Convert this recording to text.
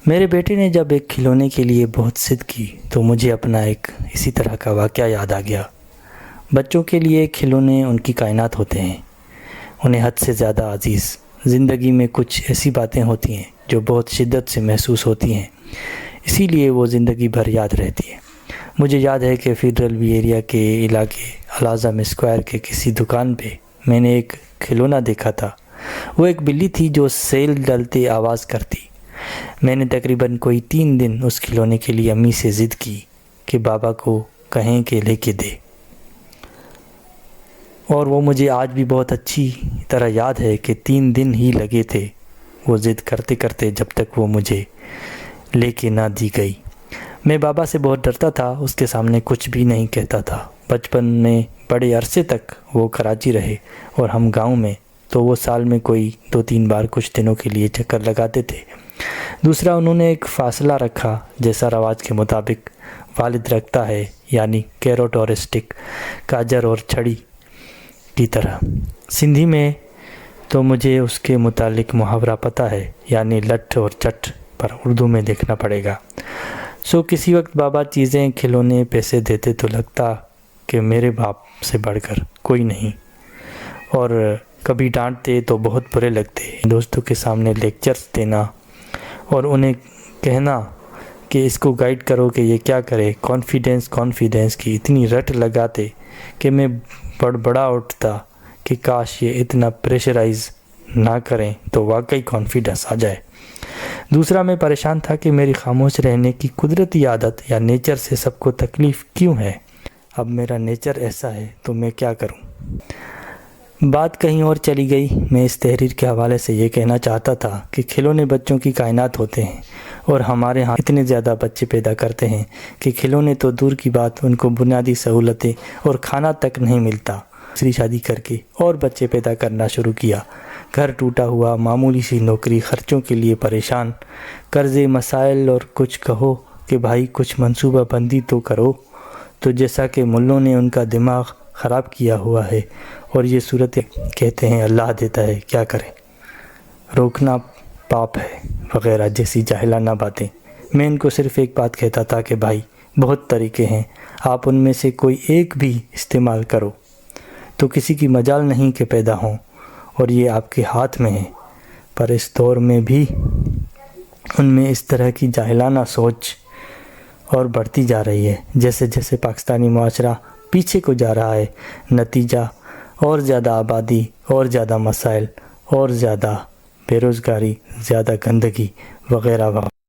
میرے بیٹے نے جب ایک کھلونے کے لیے بہت ضد کی تو مجھے اپنا ایک اسی طرح کا واقعہ یاد آ گیا۔ بچوں کے لیے کھلونے ان کی کائنات ہوتے ہیں، انہیں حد سے زیادہ عزیز۔ زندگی میں کچھ ایسی باتیں ہوتی ہیں جو بہت شدت سے محسوس ہوتی ہیں، اسی لیے وہ زندگی بھر یاد رہتی ہے۔ مجھے یاد ہے کہ فیڈرل وی ایریا کے علاقے الازم اسکوائر کے کسی دکان پہ میں نے ایک کھلونا دیکھا تھا۔ وہ ایک بلی تھی جو سیل ڈلتے آواز کرتی۔ میں نے تقریباً کوئی 3 دن اس کھلونے کے لیے امی سے ضد کی کہ بابا کو کہیں کہ لے کے دے، اور وہ مجھے آج بھی بہت اچھی طرح یاد ہے کہ 3 دن ہی لگے تھے وہ ضد کرتے کرتے جب تک وہ مجھے لے کے نہ دی گئی۔ میں بابا سے بہت ڈرتا تھا، اس کے سامنے کچھ بھی نہیں کہتا تھا۔ بچپن میں بڑے عرصے تک وہ کراچی رہے اور ہم گاؤں میں، تو وہ سال میں کوئی 2-3 بار کچھ دنوں کے لیے چکر لگاتے تھے۔ دوسرا، انہوں نے ایک فاصلہ رکھا جیسا رواج کے مطابق والد رکھتا ہے، یعنی کیروٹ اور اسٹک، گاجر اور چھڑی کی طرح۔ سندھی میں تو مجھے اس کے متعلق محاورہ پتہ ہے، یعنی لٹ اور چٹ، پر اردو میں دیکھنا پڑے گا۔ کسی وقت بابا چیزیں، کھلونے، پیسے دیتے تو لگتا کہ میرے باپ سے بڑھ کر کوئی نہیں، اور کبھی ڈانٹتے تو بہت برے لگتے۔ دوستوں کے سامنے لیکچرز دینا اور انہیں کہنا کہ اس کو گائیڈ کرو کہ یہ کیا کرے، کانفیڈنس کی اتنی رٹ لگاتے کہ میں بڑبڑا اٹھتا کہ کاش یہ اتنا پریشرائز نہ کریں تو واقعی کانفیڈنس آ جائے۔ دوسرا، میں پریشان تھا کہ میری خاموش رہنے کی قدرتی عادت یا نیچر سے سب کو تکلیف کیوں ہے۔ اب میرا نیچر ایسا ہے تو میں کیا کروں؟ بات کہیں اور چلی گئی۔ میں اس تحریر کے حوالے سے یہ کہنا چاہتا تھا کہ کھلونے بچوں کی کائنات ہوتے ہیں، اور ہمارے ہاں اتنے زیادہ بچے پیدا کرتے ہیں کہ کھلونے تو دور کی بات، ان کو بنیادی سہولتیں اور کھانا تک نہیں ملتا۔ دوسری شادی کر کے اور بچے پیدا کرنا شروع کیا، گھر ٹوٹا ہوا، معمولی سی نوکری، خرچوں کے لیے پریشان، قرضے، مسائل، اور کچھ کہو کہ بھائی کچھ منصوبہ بندی تو کرو، تو جیسا کہ ملوں نے ان کا دماغ خراب کیا ہوا ہے، اور یہ صورت کہتے ہیں اللہ دیتا ہے، کیا کریں، روکنا پاپ ہے وغیرہ جیسی جاہلانہ باتیں۔ میں ان کو صرف ایک بات کہتا تھا کہ بھائی بہت طریقے ہیں، آپ ان میں سے کوئی ایک بھی استعمال کرو تو کسی کی مجال نہیں کہ پیدا ہوں، اور یہ آپ کے ہاتھ میں ہے۔ پر اس دور میں بھی ان میں اس طرح کی جاہلانہ سوچ اور بڑھتی جا رہی ہے۔ جیسے جیسے پاکستانی معاشرہ پیچھے کو جا رہا ہے، نتیجہ اور زیادہ آبادی، اور زیادہ مسائل، اور زیادہ بے روزگاری، زیادہ گندگی وغیرہ وغیرہ۔